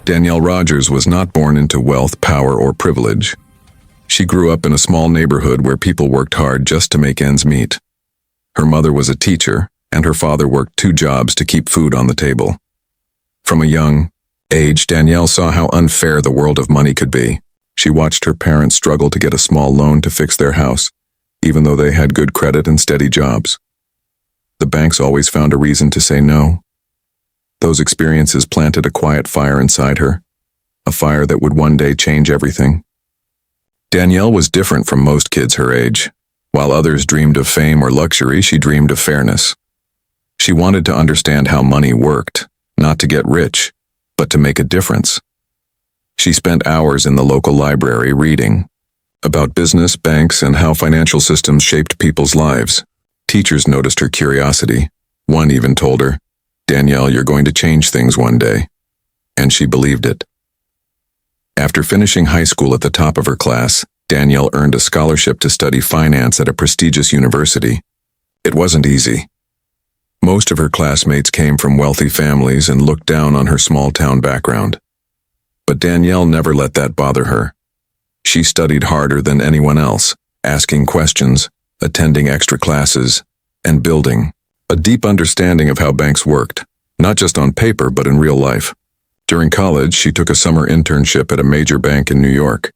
Danielle Rogers was not born into wealth, power, or privilege. She grew up in a small neighborhood where people worked hard just to make ends meet. Her mother was a teacher, and her father worked 2 jobs to keep food on the table. From a young age, Danielle saw how unfair the world of money could be. She watched her parents struggle to get a small loan to fix their house, even though they had good credit and steady jobs. The banks always found a reason to say no. Those experiences planted a quiet fire inside her, a fire that would one day change everything. Danielle was different from most kids her age. While others dreamed of fame or luxury, she dreamed of fairness. She wanted to understand how money worked, not to get rich, but to make a difference. She spent hours in the local library reading about business, banks, and how financial systems shaped people's lives. Teachers noticed her curiosity. One even told her, "Danielle, you're going to change things one day." And she believed it. After finishing high school at the top of her class, Danielle earned a scholarship to study finance at a prestigious university. It wasn't easy. Most of her classmates came from wealthy families and looked down on her small-town background. But Danielle never let that bother her. She studied harder than anyone else, asking questions, attending extra classes, and building a deep understanding of how banks worked, not just on paper but in real life. During college, she took a summer internship at a major bank in New York.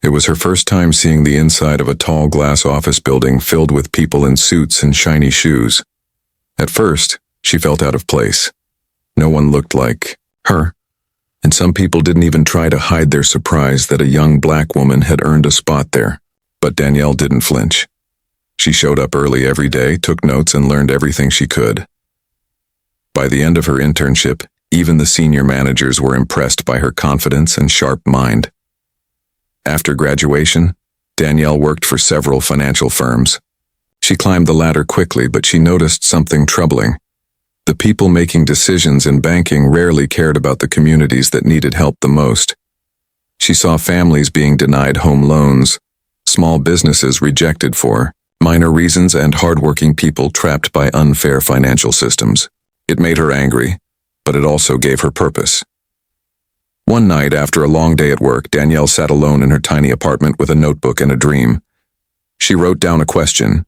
It was her first time seeing the inside of a tall glass office building filled with people in suits and shiny shoes. At first, she felt out of place. No one looked like her, and some people didn't even try to hide their surprise that a young black woman had earned a spot there. But Danielle didn't flinch. She showed up early every day, took notes, and learned everything she could. By the end of her internship, even the senior managers were impressed by her confidence and sharp mind. After graduation, Danielle worked for several financial firms. She climbed the ladder quickly, but she noticed something troubling. The people making decisions in banking rarely cared about the communities that needed help the most. She saw families being denied home loans, small businesses rejected for minor reasons, and hardworking people trapped by unfair financial systems. It made her angry, but it also gave her purpose. One night, after a long day at work, Danielle sat alone in her tiny apartment with a notebook and a dream. She wrote down a question.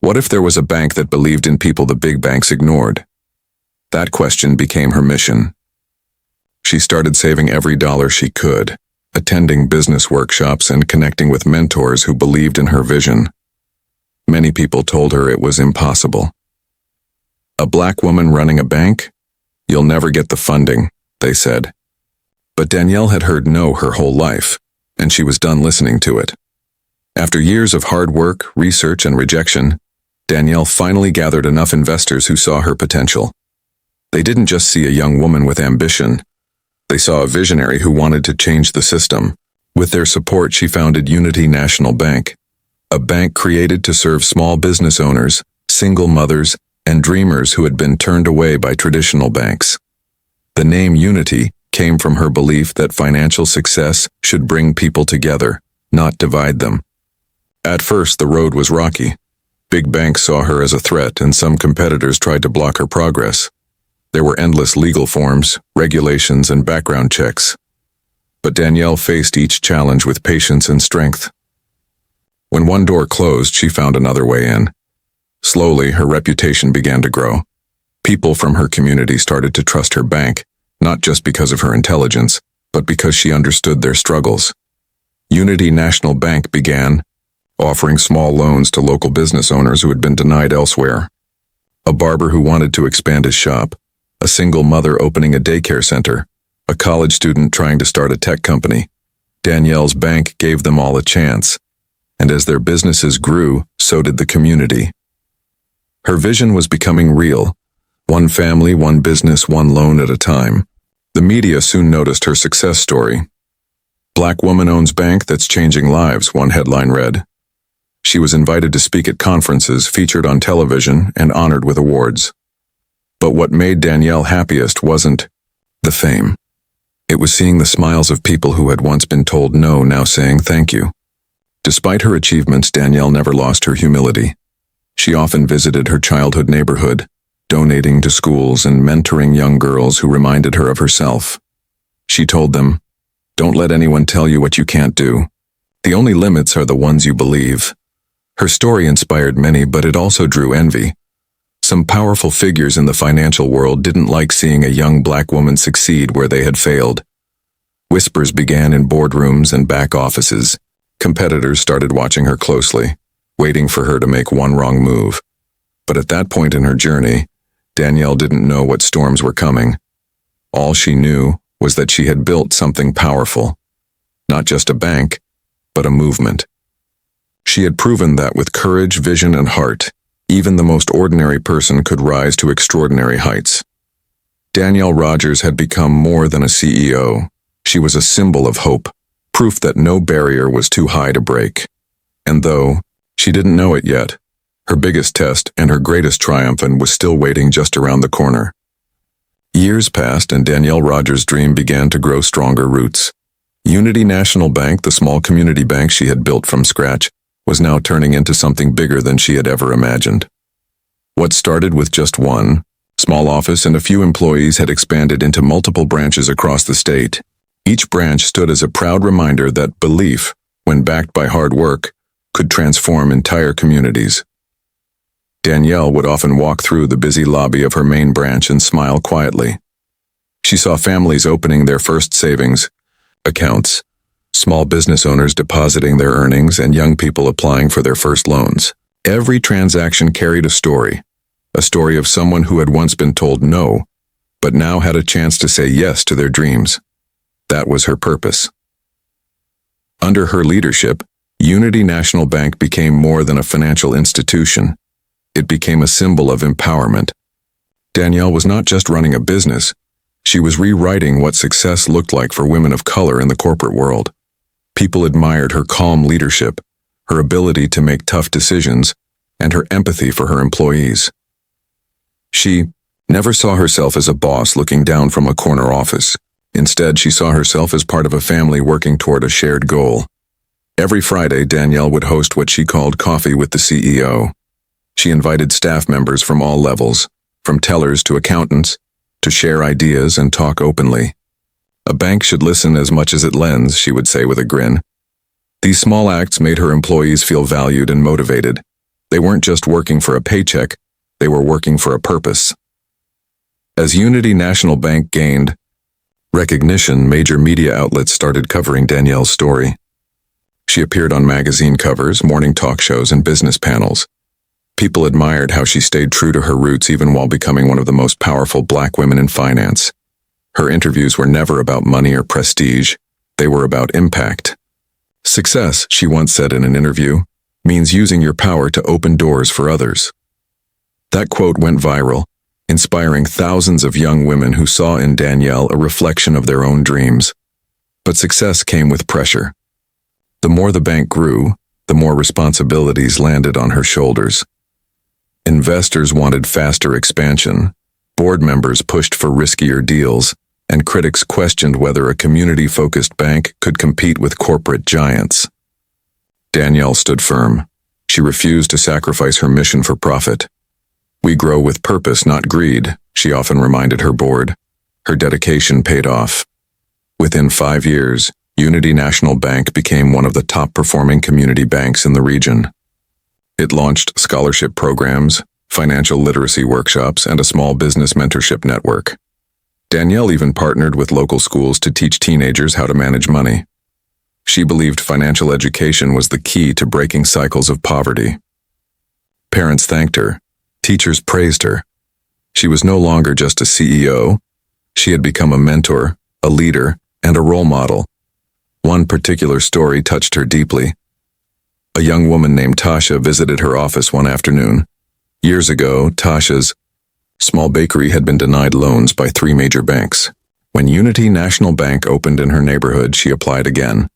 What if there was a bank that believed in people the big banks ignored? That question became her mission. She started saving every dollar she could, attending business workshops and connecting with mentors who believed in her vision. Many people told her it was impossible. A black woman running a bank? You'll never get the funding, they said. But Danielle had heard no her whole life, and she was done listening to it. After years of hard work, research, and rejection, Danielle finally gathered enough investors who saw her potential. They didn't just see a young woman with ambition. They saw a visionary who wanted to change the system. With their support, she founded Unity National Bank, a bank created to serve small business owners, single mothers, and dreamers who had been turned away by traditional banks. The name Unity came from her belief that financial success should bring people together, not divide them. At first, the road was rocky. Big banks saw her as a threat, and some competitors tried to block her progress. There were endless legal forms, regulations, and background checks. But Danielle faced each challenge with patience and strength. When one door closed, she found another way in. Slowly, her reputation began to grow. People from her community started to trust her bank, not just because of her intelligence, but because she understood their struggles. Unity National Bank began offering small loans to local business owners who had been denied elsewhere. A barber who wanted to expand his shop, a single mother opening a daycare center, a college student trying to start a tech company. Danielle's bank gave them all a chance. And as their businesses grew, so did the community. Her vision was becoming real. One family, one business, one loan at a time. The media soon noticed her success story. "Black woman owns bank that's changing lives," one headline read. She was invited to speak at conferences, featured on television, and honored with awards. But what made Danielle happiest wasn't the fame. It was seeing the smiles of people who had once been told no, now saying thank you. Despite her achievements, Danielle never lost her humility. She often visited her childhood neighborhood, donating to schools and mentoring young girls who reminded her of herself. She told them, "Don't let anyone tell you what you can't do. The only limits are the ones you believe." Her story inspired many, but it also drew envy. Some powerful figures in the financial world didn't like seeing a young black woman succeed where they had failed. Whispers began in boardrooms and back offices. Competitors started watching her closely, waiting for her to make one wrong move. But at that point in her journey, Danielle didn't know what storms were coming. All she knew was that she had built something powerful. Not just a bank, but a movement. She had proven that with courage, vision, and heart, even the most ordinary person could rise to extraordinary heights. Danielle Rogers had become more than a CEO. She was a symbol of hope, proof that no barrier was too high to break. And though she didn't know it yet, her biggest test and her greatest triumph was still waiting just around the corner. Years passed and Danielle Rogers' dream began to grow stronger roots. Unity National Bank, the small community bank she had built from scratch, was now turning into something bigger than she had ever imagined. What started with just one small office and a few employees had expanded into multiple branches across the state. Each branch stood as a proud reminder that belief, when backed by hard work, could transform entire communities. Danielle would often walk through the busy lobby of her main branch and smile quietly. She saw families opening their first savings accounts, small business owners depositing their earnings, and young people applying for their first loans. Every transaction carried a story of someone who had once been told no, but now had a chance to say yes to their dreams. That was her purpose. Under her leadership, Unity National Bank became more than a financial institution. It became a symbol of empowerment. Danielle was not just running a business, she was rewriting what success looked like for women of color in the corporate world. People admired her calm leadership, her ability to make tough decisions, and her empathy for her employees. She never saw herself as a boss looking down from a corner office. Instead, she saw herself as part of a family working toward a shared goal. Every Friday, Danielle would host what she called Coffee with the CEO. She invited staff members from all levels, from tellers to accountants, to share ideas and talk openly. "A bank should listen as much as it lends," she would say with a grin. These small acts made her employees feel valued and motivated. They weren't just working for a paycheck, they were working for a purpose. As Unity National Bank gained recognition, major media outlets started covering Danielle's story. She appeared on magazine covers, morning talk shows, and business panels. People admired how she stayed true to her roots even while becoming one of the most powerful black women in finance. Her interviews were never about money or prestige. They were about impact. "Success," she once said in an interview, "means using your power to open doors for others." That quote went viral, inspiring thousands of young women who saw in Danielle a reflection of their own dreams. But success came with pressure. The more the bank grew, the more responsibilities landed on her shoulders. Investors wanted faster expansion, board members pushed for riskier deals, and critics questioned whether a community-focused bank could compete with corporate giants. Danielle stood firm. She refused to sacrifice her mission for profit. "We grow with purpose, not greed," she often reminded her board. Her dedication paid off. Within 5 years, Unity National Bank became one of the top-performing community banks in the region. It launched scholarship programs, financial literacy workshops, and a small business mentorship network. Danielle even partnered with local schools to teach teenagers how to manage money. She believed financial education was the key to breaking cycles of poverty. Parents thanked her. Teachers praised her. She was no longer just a CEO. She had become a mentor, a leader, and a role model. One particular story touched her deeply. A young woman named Tasha visited her office one afternoon. Years ago, Tasha's small bakery had been denied loans by 3 major banks. When Unity National Bank opened in her neighborhood, she applied again.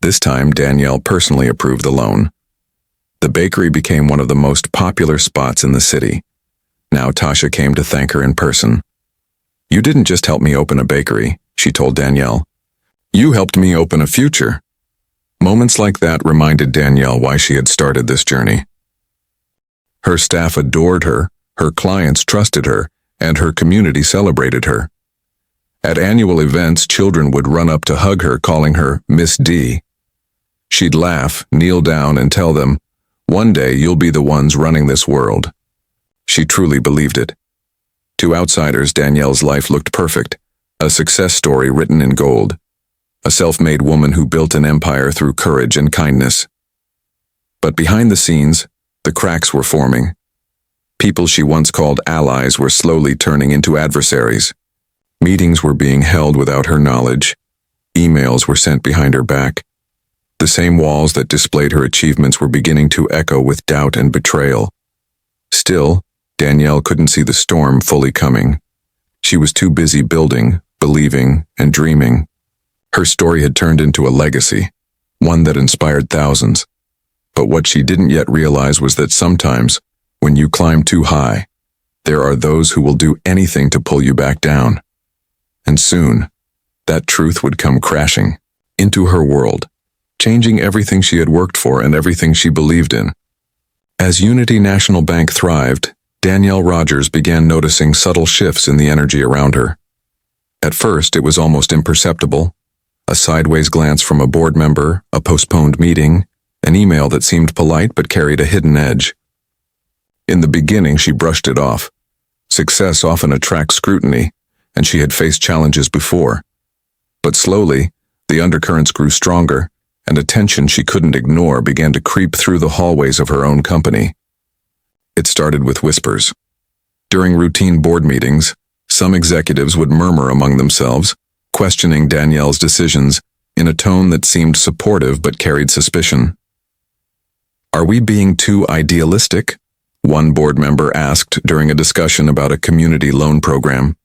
This time, Danielle personally approved the loan. The bakery became one of the most popular spots in the city. Now Tasha came to thank her in person. "You didn't just help me open a bakery," she told Danielle. "You helped me open a future." Moments like that reminded Danielle why she had started this journey. Her staff adored her clients trusted her, and her community celebrated her. At annual events, children would run up to hug her, calling her Miss D. She'd laugh, kneel down, and tell them, "One day you'll be the ones running this world." She truly believed it. To outsiders, Danielle's life looked perfect, a success story written in gold. A self-made woman who built an empire through courage and kindness. But behind the scenes, the cracks were forming. People she once called allies were slowly turning into adversaries. Meetings were being held without her knowledge. Emails were sent behind her back. The same walls that displayed her achievements were beginning to echo with doubt and betrayal. Still, Danielle couldn't see the storm fully coming. She was too busy building, believing, and dreaming. Her story had turned into a legacy, one that inspired thousands. But what she didn't yet realize was that sometimes, when you climb too high, there are those who will do anything to pull you back down. And soon, that truth would come crashing into her world, changing everything she had worked for and everything she believed in. As Unity National Bank thrived, Danielle Rogers began noticing subtle shifts in the energy around her. At first, it was almost imperceptible. A sideways glance from a board member, a postponed meeting, an email that seemed polite but carried a hidden edge. In the beginning, she brushed it off. Success often attracts scrutiny, and she had faced challenges before. But slowly, the undercurrents grew stronger, and a tension she couldn't ignore began to creep through the hallways of her own company. It started with whispers. During routine board meetings, some executives would murmur among themselves, questioning Danielle's decisions in a tone that seemed supportive but carried suspicion. "Are we being too idealistic?" one board member asked during a discussion about a community loan program.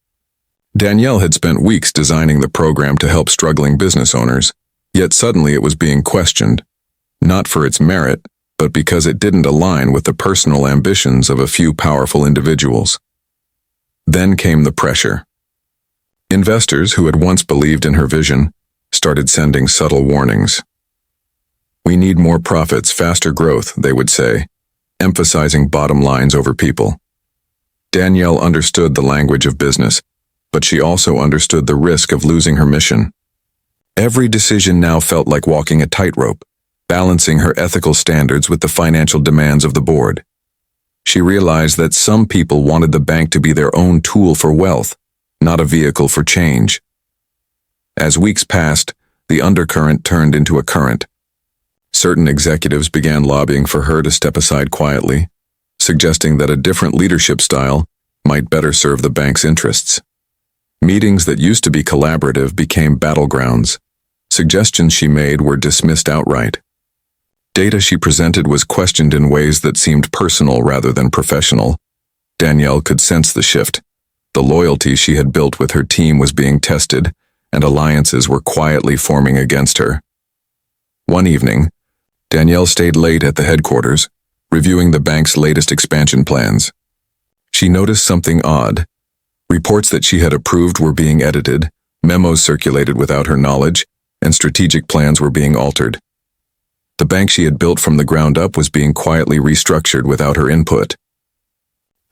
Danielle had spent weeks designing the program to help struggling business owners, yet suddenly it was being questioned, not for its merit, but because it didn't align with the personal ambitions of a few powerful individuals. Then came the pressure. Investors who had once believed in her vision started sending subtle warnings. "We need more profits, faster growth," they would say, emphasizing bottom lines over people. Danielle understood the language of business, but she also understood the risk of losing her mission. Every decision now felt like walking a tightrope, balancing her ethical standards with the financial demands of the board. She realized that some people wanted the bank to be their own tool for wealth, not a vehicle for change. As weeks passed, the undercurrent turned into a current. Certain executives began lobbying for her to step aside quietly, suggesting that a different leadership style might better serve the bank's interests. Meetings that used to be collaborative became battlegrounds. Suggestions she made were dismissed outright. Data she presented was questioned in ways that seemed personal rather than professional. Danielle could sense the shift. The loyalty she had built with her team was being tested, and alliances were quietly forming against her. One evening, Danielle stayed late at the headquarters, reviewing the bank's latest expansion plans. She noticed something odd. Reports that she had approved were being edited, memos circulated without her knowledge, and strategic plans were being altered. The bank she had built from the ground up was being quietly restructured without her input.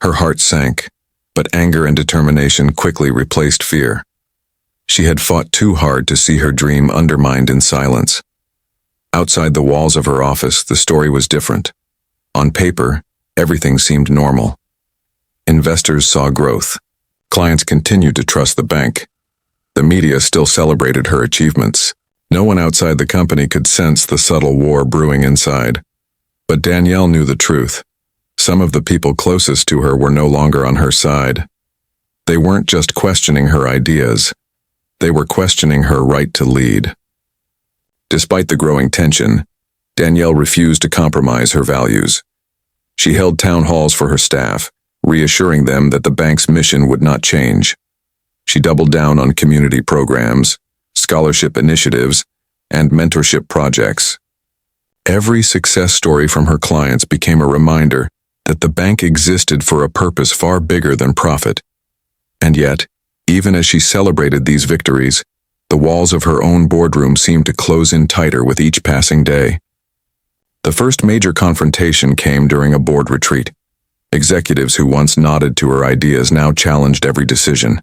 Her heart sank, but anger and determination quickly replaced fear. She had fought too hard to see her dream undermined in silence. Outside the walls of her office, the story was different. On paper, everything seemed normal. Investors saw growth. Clients continued to trust the bank. The media still celebrated her achievements. No one outside the company could sense the subtle war brewing inside. But Danielle knew the truth. Some of the people closest to her were no longer on her side. They weren't just questioning her ideas. They were questioning her right to lead. Despite the growing tension, Danielle refused to compromise her values. She held town halls for her staff, reassuring them that the bank's mission would not change. She doubled down on community programs, scholarship initiatives, and mentorship projects. Every success story from her clients became a reminder that the bank existed for a purpose far bigger than profit. And yet, even as she celebrated these victories, the walls of her own boardroom seemed to close in tighter with each passing day. The first major confrontation came during a board retreat. Executives who once nodded to her ideas now challenged every decision.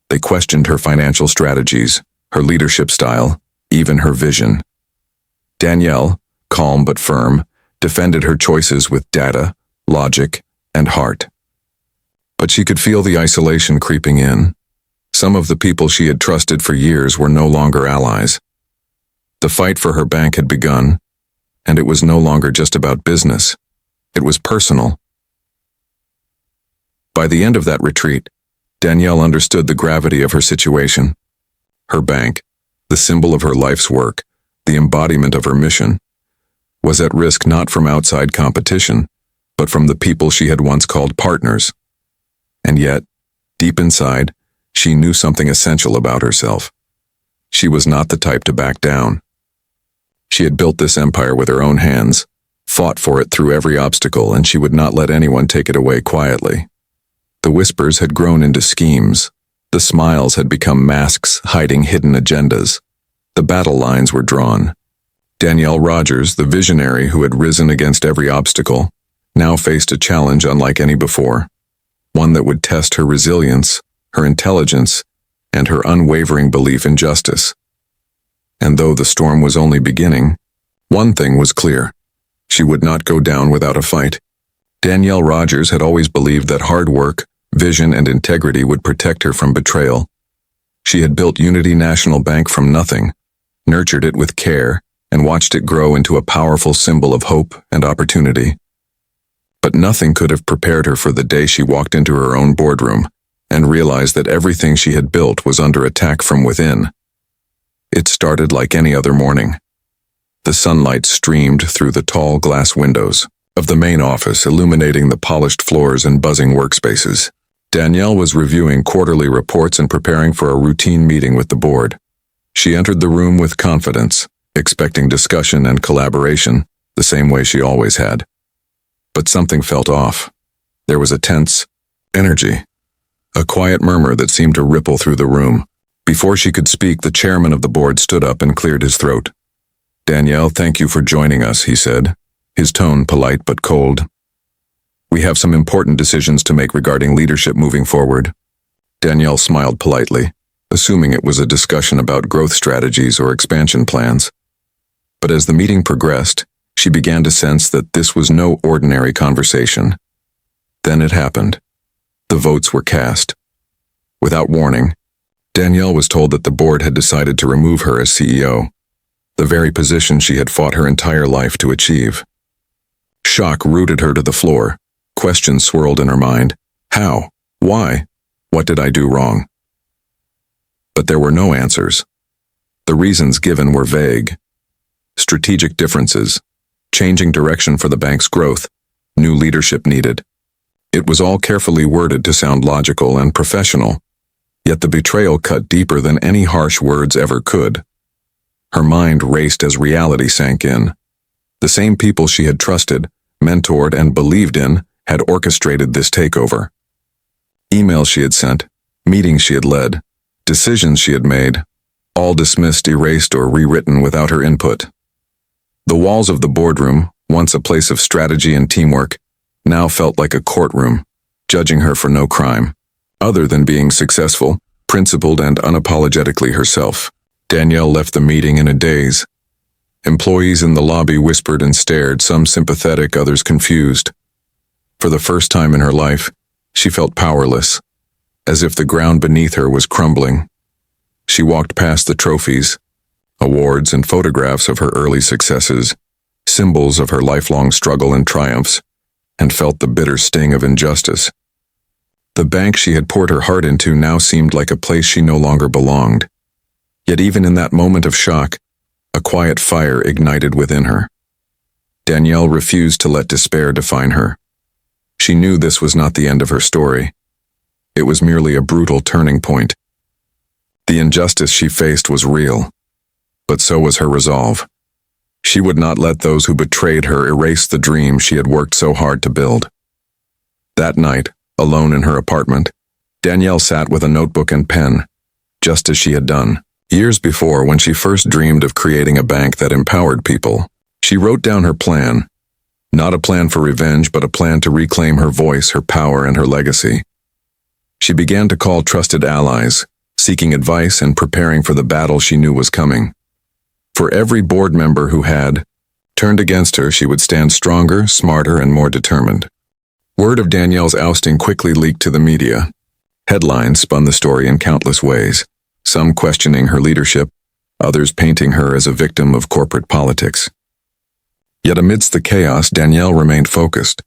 They questioned her financial strategies, her leadership style, even her vision. Danielle, calm but firm, defended her choices with data, logic, and heart. But she could feel the isolation creeping in. Some of the people she had trusted for years were no longer allies. The fight for her bank had begun, and it was no longer just about business. It was personal. By the end of that retreat, Danielle understood the gravity of her situation. Her bank, the symbol of her life's work, the embodiment of her mission, was at risk not from outside competition, but from the people she had once called partners. And yet, deep inside, she knew something essential about herself. She was not the type to back down. She had built this empire with her own hands, fought for it through every obstacle, and she would not let anyone take it away quietly. The whispers had grown into schemes. The smiles had become masks hiding hidden agendas. The battle lines were drawn. Danielle Rogers, the visionary who had risen against every obstacle, now faced a challenge unlike any before, one that would test her resilience, her intelligence, and her unwavering belief in justice. And though the storm was only beginning, one thing was clear: she would not go down without a fight. Danielle Rogers had always believed that hard work, vision, and integrity would protect her from betrayal. She had built Unity National Bank from nothing, nurtured it with care, and watched it grow into a powerful symbol of hope and opportunity. But nothing could have prepared her for the day she walked into her own boardroom and realized that everything she had built was under attack from within. It started like any other morning. The sunlight streamed through the tall glass windows of the main office, illuminating the polished floors and buzzing workspaces. Danielle was reviewing quarterly reports and preparing for a routine meeting with the board. She entered the room with confidence, expecting discussion and collaboration, the same way she always had. But something felt off. There was a tense energy, a quiet murmur that seemed to ripple through the room. Before she could speak, the chairman of the board stood up and cleared his throat. "Danielle, thank you for joining us," he said, his tone polite but cold. "We have some important decisions to make regarding leadership moving forward." Danielle smiled politely, assuming it was a discussion about growth strategies or expansion plans. But as the meeting progressed, she began to sense that this was no ordinary conversation. Then it happened. The votes were cast. Without warning, Danielle was told that the board had decided to remove her as CEO, the very position she had fought her entire life to achieve. Shock rooted her to the floor. Questions swirled in her mind. How? Why? What did I do wrong? But there were no answers. The reasons given were vague. Strategic differences, changing direction for the bank's growth, new leadership needed. It was all carefully worded to sound logical and professional, yet the betrayal cut deeper than any harsh words ever could. Her mind raced as reality sank in. The same people she had trusted, mentored, and believed in had orchestrated this takeover. Emails she had sent, meetings she had led, decisions she had made, all dismissed, erased, or rewritten without her input. The walls of the boardroom, once a place of strategy and teamwork, now felt like a courtroom, judging her for no crime, other than being successful, principled, and unapologetically herself. Danielle left the meeting in a daze. Employees in the lobby whispered and stared, some sympathetic, others confused. For the first time in her life, she felt powerless, as if the ground beneath her was crumbling. She walked past the trophies, awards, and photographs of her early successes, symbols of her lifelong struggle and triumphs, and felt the bitter sting of injustice. The bank she had poured her heart into now seemed like a place she no longer belonged. Yet even in that moment of shock, a quiet fire ignited within her. Danielle refused to let despair define her. She knew this was not the end of her story. It was merely a brutal turning point. The injustice she faced was real, but so was her resolve. She would not let those who betrayed her erase the dream she had worked so hard to build. That night, alone in her apartment, Danielle sat with a notebook and pen, just as she had done years before when she first dreamed of creating a bank that empowered people. She wrote down her plan, not a plan for revenge, but a plan to reclaim her voice, her power, and her legacy. She began to call trusted allies, seeking advice and preparing for the battle she knew was coming. For every board member who had turned against her, she would stand stronger, smarter, and more determined. Word of Danielle's ousting quickly leaked to the media. Headlines spun the story in countless ways, some questioning her leadership, others painting her as a victim of corporate politics. Yet amidst the chaos, Danielle remained focused.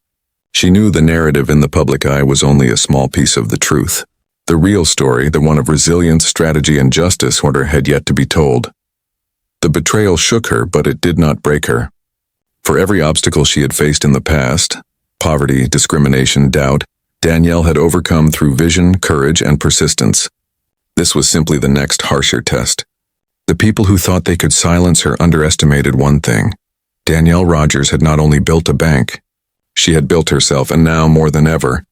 She knew the narrative in the public eye was only a small piece of the truth. The real story, the one of resilience, strategy, and justice, had yet to be told. The betrayal shook her, but it did not break her. For every obstacle she had faced in the past, poverty, discrimination, doubt, Danielle had overcome through vision, courage, and persistence. This was simply the next harsher test. The people who thought they could silence her underestimated one thing. Danielle Rogers had not only built a bank, she had built herself, and now, more than ever,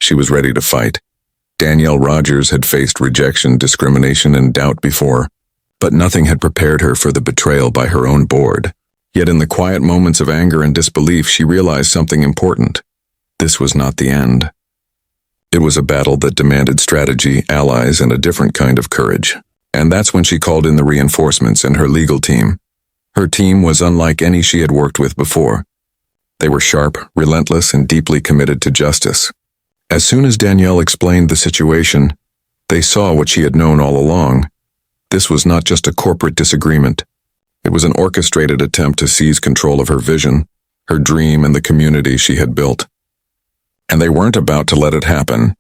she was ready to fight. Danielle Rogers had faced rejection, discrimination, and doubt before, but nothing had prepared her for the betrayal by her own board. Yet in the quiet moments of anger and disbelief, she realized something important. This was not the end. It was a battle that demanded strategy, allies, and a different kind of courage. And that's when she called in the reinforcements and her legal team. Her team was unlike any she had worked with before. They were sharp, relentless, and deeply committed to justice. As soon as Danielle explained the situation, they saw what she had known all along. This was not just a corporate disagreement. It was an orchestrated attempt to seize control of her vision, her dream, and the community she had built. And they weren't about to let it happen.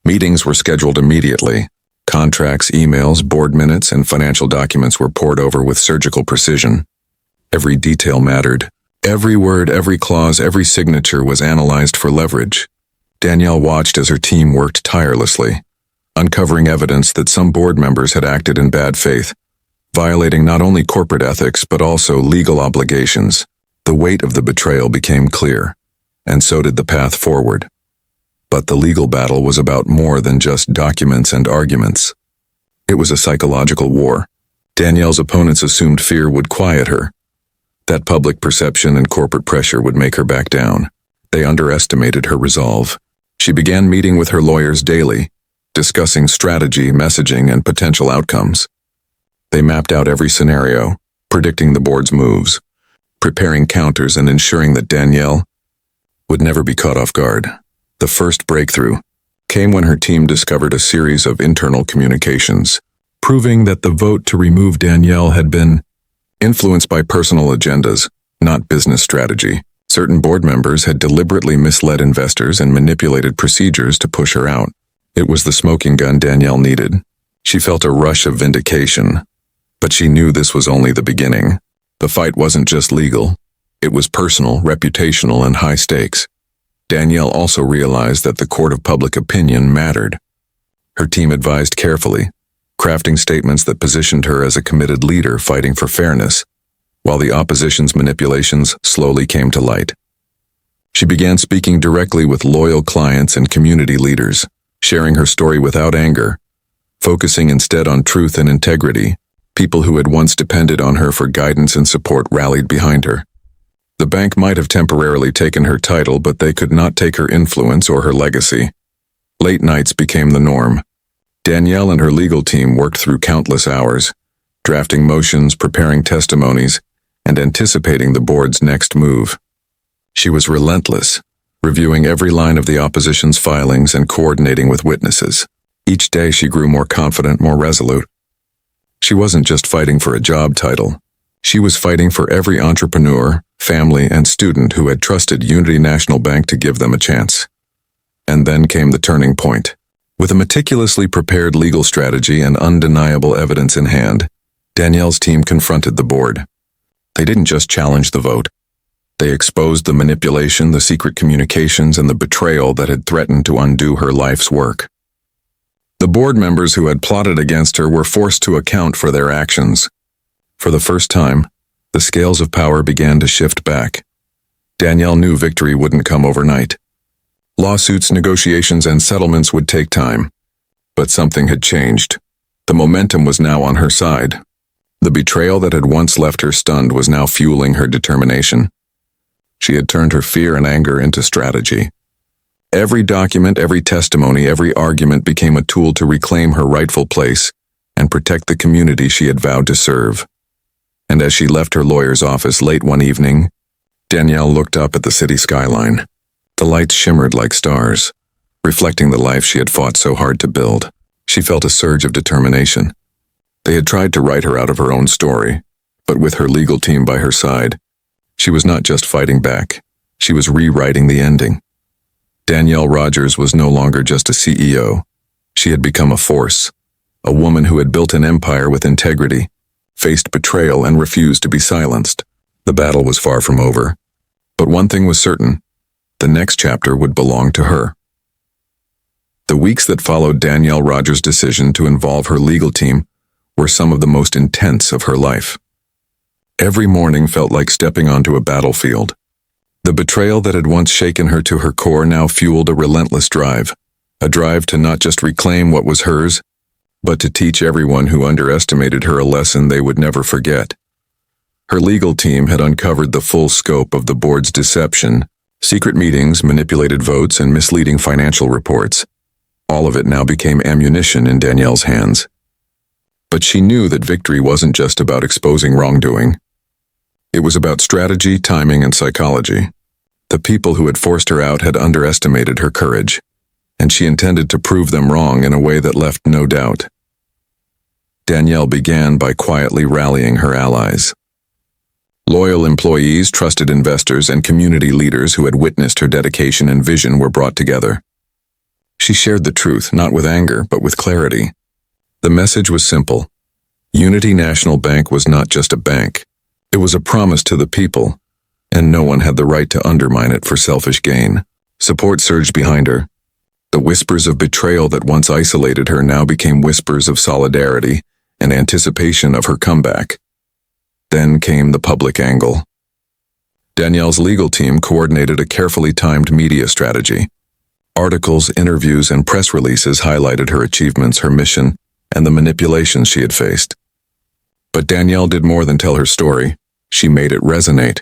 Meetings were scheduled immediately. Contracts, emails, board minutes, and financial documents were pored over with surgical precision. Every detail mattered. Every word, every clause, every signature was analyzed for leverage. Danielle watched as her team worked tirelessly, uncovering evidence that some board members had acted in bad faith, violating not only corporate ethics but also legal obligations. The weight of the betrayal became clear, and so did the path forward. But the legal battle was about more than just documents and arguments. It was a psychological war. Danielle's opponents assumed fear would quiet her, that public perception and corporate pressure would make her back down. They underestimated her resolve. She began meeting with her lawyers daily, discussing strategy, messaging, and potential outcomes. They mapped out every scenario, predicting the board's moves, preparing counters, and ensuring that Danielle would never be caught off guard. The first breakthrough came when her team discovered a series of internal communications, proving that the vote to remove Danielle had been influenced by personal agendas, not business strategy. Certain board members had deliberately misled investors and manipulated procedures to push her out. It was the smoking gun Danielle needed. She felt a rush of vindication, but she knew this was only the beginning. The fight wasn't just legal. It was personal, reputational, and high stakes. Danielle also realized that the court of public opinion mattered. Her team advised carefully, crafting statements that positioned her as a committed leader fighting for fairness, while the opposition's manipulations slowly came to light. She began speaking directly with loyal clients and community leaders, sharing her story without anger, focusing instead on truth and integrity. People who had once depended on her for guidance and support rallied behind her. The bank might have temporarily taken her title, but they could not take her influence or her legacy. Late nights became the norm. Danielle and her legal team worked through countless hours, drafting motions, preparing testimonies, and anticipating the board's next move. She was relentless, reviewing every line of the opposition's filings and coordinating with witnesses. Each day she grew more confident, more resolute. She wasn't just fighting for a job title. She was fighting for every entrepreneur, family, and student who had trusted Unity National Bank to give them a chance. And then came the turning point. With a meticulously prepared legal strategy and undeniable evidence in hand, Danielle's team confronted the board. They didn't just challenge the vote. They exposed the manipulation, the secret communications, and the betrayal that had threatened to undo her life's work. The board members who had plotted against her were forced to account for their actions. For the first time, the scales of power began to shift back. Danielle knew victory wouldn't come overnight. Lawsuits, negotiations, and settlements would take time. But something had changed. The momentum was now on her side. The betrayal that had once left her stunned was now fueling her determination. She had turned her fear and anger into strategy. Every document, every testimony, every argument became a tool to reclaim her rightful place and protect the community she had vowed to serve. And as she left her lawyer's office late one evening, Danielle looked up at the city skyline. The lights shimmered like stars, reflecting the life she had fought so hard to build. She felt a surge of determination. They had tried to write her out of her own story, but with her legal team by her side, she was not just fighting back, she was rewriting the ending. Danielle Rogers was no longer just a CEO. She had become a force, a woman who had built an empire with integrity, faced betrayal, and refused to be silenced. The battle was far from over, but one thing was certain: the next chapter would belong to her. The weeks that followed Danielle Rogers' decision to involve her legal team were some of the most intense of her life. Every morning felt like stepping onto a battlefield. The betrayal that had once shaken her to her core now fueled a relentless drive, a drive to not just reclaim what was hers, but to teach everyone who underestimated her a lesson they would never forget. Her legal team had uncovered the full scope of the board's deception, secret meetings, manipulated votes, and misleading financial reports. All of it now became ammunition in Danielle's hands. But she knew that victory wasn't just about exposing wrongdoing. It was about strategy, timing, and psychology. The people who had forced her out had underestimated her courage, and she intended to prove them wrong in a way that left no doubt. Danielle began by quietly rallying her allies. Loyal employees, trusted investors, and community leaders who had witnessed her dedication and vision were brought together. She shared the truth, not with anger, but with clarity. The message was simple. Unity National Bank was not just a bank. It was a promise to the people, and no one had the right to undermine it for selfish gain. Support surged behind her. The whispers of betrayal that once isolated her now became whispers of solidarity and anticipation of her comeback. Then came the public angle. Danielle's legal team coordinated a carefully timed media strategy. Articles, interviews, and press releases highlighted her achievements, her mission, and the manipulations she had faced. But Danielle did more than tell her story. She made it resonate.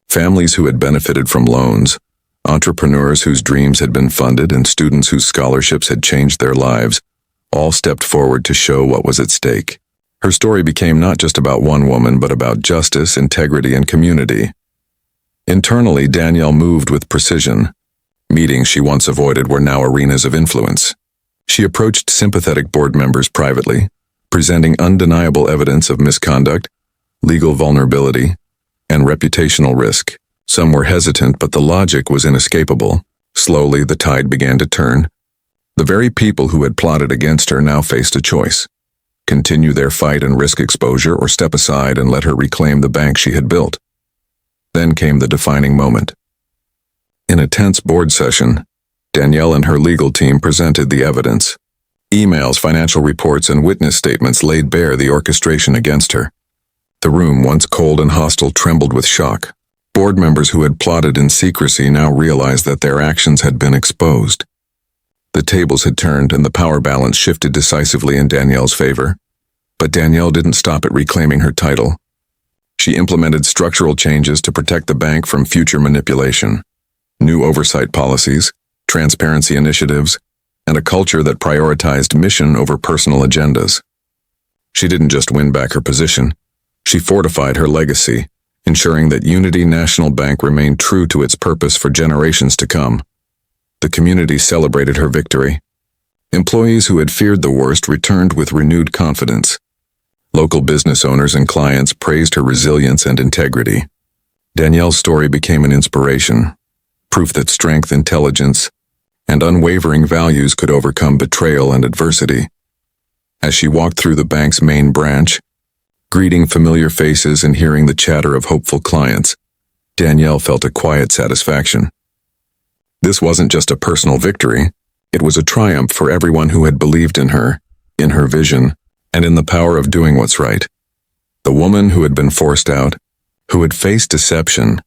Families who had benefited from loans, entrepreneurs whose dreams had been funded, and students whose scholarships had changed their lives, all stepped forward to show what was at stake. Her story became not just about one woman, but about justice, integrity, and community. Internally, Danielle moved with precision. Meetings she once avoided were now arenas of influence. She approached sympathetic board members privately, presenting undeniable evidence of misconduct, legal vulnerability, and reputational risk. Some were hesitant, but the logic was inescapable. Slowly, the tide began to turn. The very people who had plotted against her now faced a choice: continue their fight and risk exposure, or step aside and let her reclaim the bank she had built. Then came the defining moment. In a tense board session, Danielle and her legal team presented the evidence. Emails, financial reports, and witness statements laid bare the orchestration against her. The room, once cold and hostile, trembled with shock. Board members who had plotted in secrecy now realized that their actions had been exposed. The tables had turned and the power balance shifted decisively in Danielle's favor. But Danielle didn't stop at reclaiming her title. She implemented structural changes to protect the bank from future manipulation. New oversight policies, transparency initiatives, and a culture that prioritized mission over personal agendas. She didn't just win back her position, she fortified her legacy, ensuring that Unity National Bank remained true to its purpose for generations to come. The community celebrated her victory. Employees who had feared the worst returned with renewed confidence. Local business owners and clients praised her resilience and integrity. Danielle's story became an inspiration, proof that strength, intelligence, and unwavering values could overcome betrayal and adversity. As she walked through the bank's main branch, greeting familiar faces and hearing the chatter of hopeful clients, Danielle felt a quiet satisfaction. This wasn't just a personal victory, it was a triumph for everyone who had believed in her vision, and in the power of doing what's right. The woman who had been forced out, who had faced deception,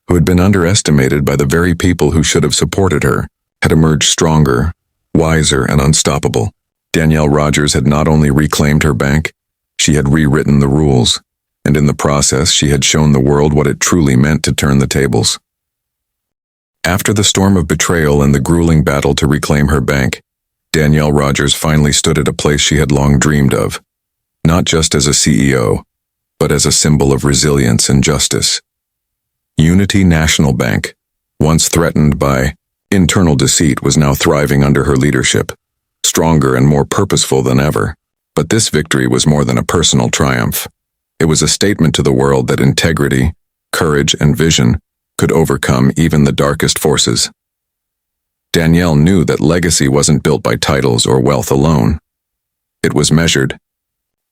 who had been underestimated by the very people who should have supported her, had emerged stronger, wiser, and unstoppable. Danielle Rogers had not only reclaimed her bank, she had rewritten the rules, and in the process she had shown the world what it truly meant to turn the tables. After the storm of betrayal and the grueling battle to reclaim her bank, Danielle Rogers finally stood at a place she had long dreamed of, not just as a CEO, but as a symbol of resilience and justice. Unity National Bank, once threatened by internal deceit, was now thriving under her leadership, stronger and more purposeful than ever. But this victory was more than a personal triumph. It was a statement to the world that integrity, courage, and vision could overcome even the darkest forces. Danielle knew that legacy wasn't built by titles or wealth alone. It was measured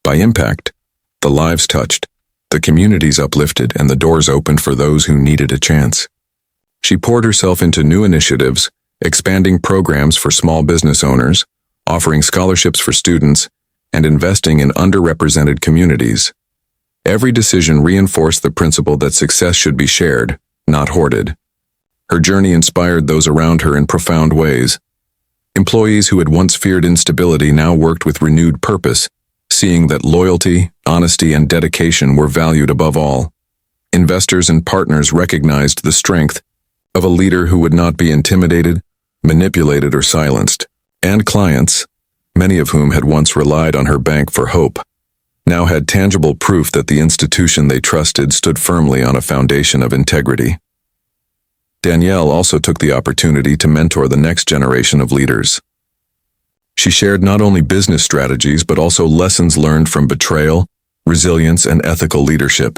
by impact, the lives touched, the communities uplifted, and the doors opened for those who needed a chance. She poured herself into new initiatives, expanding programs for small business owners, offering scholarships for students, and investing in underrepresented communities. Every decision reinforced the principle that success should be shared, not hoarded. Her journey inspired those around her in profound ways. Employees who had once feared instability now worked with renewed purpose, seeing that loyalty, honesty, and dedication were valued above all. Investors and partners recognized the strength of a leader who would not be intimidated, manipulated, or silenced. And clients, many of whom had once relied on her bank for hope, now had tangible proof that the institution they trusted stood firmly on a foundation of integrity. Danielle also took the opportunity to mentor the next generation of leaders. She shared not only business strategies but also lessons learned from betrayal, resilience, and ethical leadership.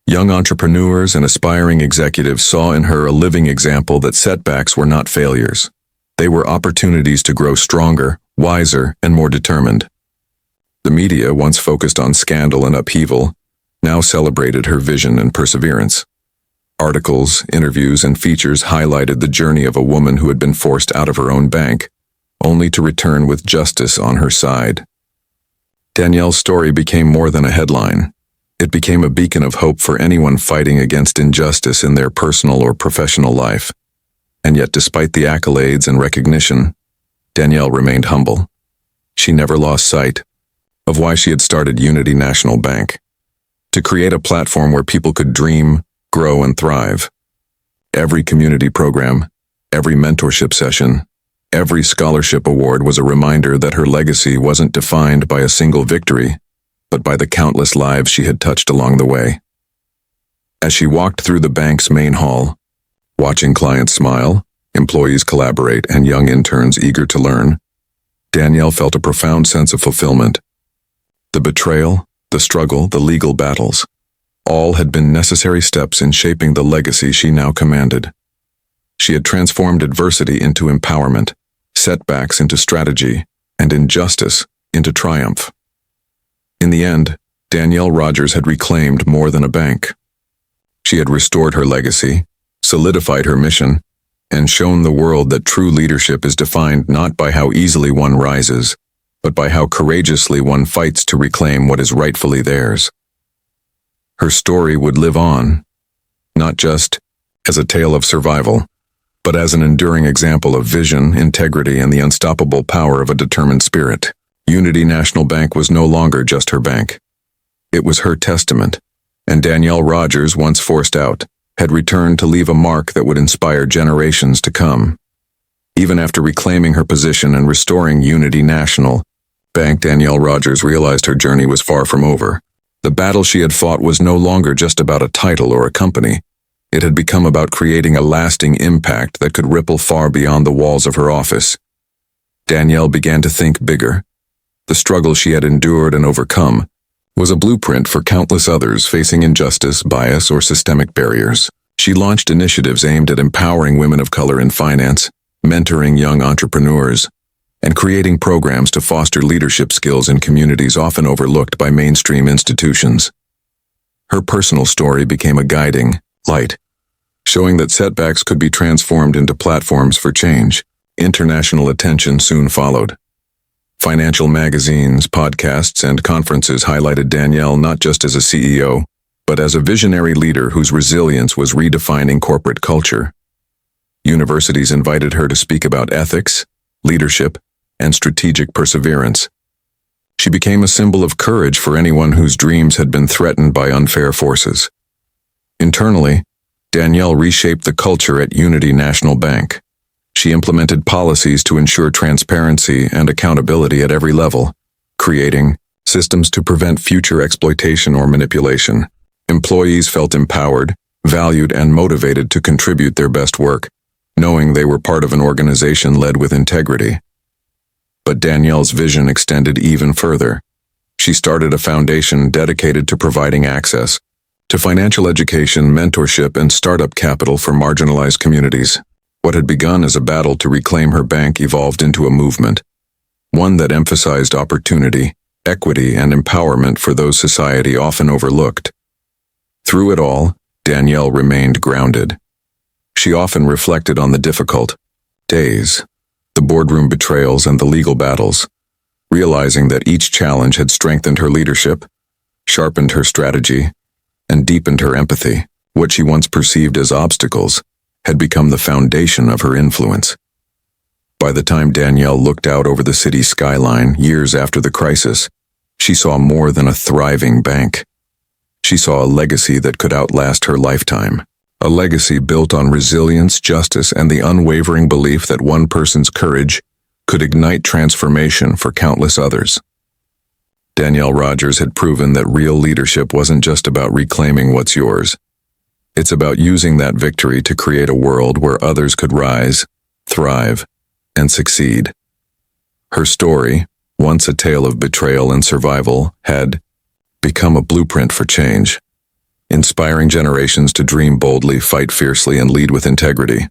Young entrepreneurs and aspiring executives saw in her a living example that setbacks were not failures. They were opportunities to grow stronger, wiser, and more determined. The media, once focused on scandal and upheaval, now celebrated her vision and perseverance. Articles, interviews, and features highlighted the journey of a woman who had been forced out of her own bank, only to return with justice on her side. Danielle's story became more than a headline. It became a beacon of hope for anyone fighting against injustice in their personal or professional life. And yet, despite the accolades and recognition, Danielle remained humble. She never lost sight of why she had started Unity National Bank: to create a platform where people could dream, grow, and thrive. Every community program, every mentorship session, every scholarship award was a reminder that her legacy wasn't defined by a single victory, but by the countless lives she had touched along the way. As she walked through the bank's main hall, watching clients smile, employees collaborate, and young interns eager to learn, Danielle felt a profound sense of fulfillment. The betrayal, the struggle, the legal battles, all had been necessary steps in shaping the legacy she now commanded. She had transformed adversity into empowerment, setbacks into strategy, and injustice into triumph. In the end, Danielle Rogers had reclaimed more than a bank. She had restored her legacy, solidified her mission, and shown the world that true leadership is defined not by how easily one rises, but by how courageously one fights to reclaim what is rightfully theirs. Her story would live on, not just as a tale of survival, but as an enduring example of vision, integrity, and the unstoppable power of a determined spirit. Unity National Bank was no longer just her bank. It was her testament, and Danielle Rogers, once forced out, had returned to leave a mark that would inspire generations to come. Even after reclaiming her position and restoring Unity National Bank, Danielle Rogers realized her journey was far from over. The battle she had fought was no longer just about a title or a company. It had become about creating a lasting impact that could ripple far beyond the walls of her office. Danielle began to think bigger. The struggle she had endured and overcome was a blueprint for countless others facing injustice, bias, or systemic barriers. She launched initiatives aimed at empowering women of color in finance, mentoring young entrepreneurs, and creating programs to foster leadership skills in communities often overlooked by mainstream institutions. Her personal story became a guiding light, showing that setbacks could be transformed into platforms for change. International attention soon followed. Financial magazines, podcasts, and conferences highlighted Danielle not just as a CEO, but as a visionary leader whose resilience was redefining corporate culture. Universities invited her to speak about ethics, leadership, and strategic perseverance. She became a symbol of courage for anyone whose dreams had been threatened by unfair forces. Internally, Danielle reshaped the culture at Unity National Bank. She implemented policies to ensure transparency and accountability at every level, creating systems to prevent future exploitation or manipulation. Employees felt empowered, valued, and motivated to contribute their best work, knowing they were part of an organization led with integrity. But Danielle's vision extended even further. She started a foundation dedicated to providing access to financial education, mentorship, and startup capital for marginalized communities. What had begun as a battle to reclaim her bank evolved into a movement, one that emphasized opportunity, equity, and empowerment for those society often overlooked. Through it all, Danielle remained grounded. She often reflected on the difficult days, the boardroom betrayals, and the legal battles, realizing that each challenge had strengthened her leadership, sharpened her strategy, and deepened her empathy. What she once perceived as obstacles had become the foundation of her influence. By the time Danielle looked out over the city's skyline years after the crisis, she saw more than a thriving bank. She saw a legacy that could outlast her lifetime. A legacy built on resilience, justice, and the unwavering belief that one person's courage could ignite transformation for countless others. Danielle Rogers had proven that real leadership wasn't just about reclaiming what's yours. It's about using that victory to create a world where others could rise, thrive, and succeed. Her story, once a tale of betrayal and survival, had become a blueprint for change, inspiring generations to dream boldly, fight fiercely, and lead with integrity.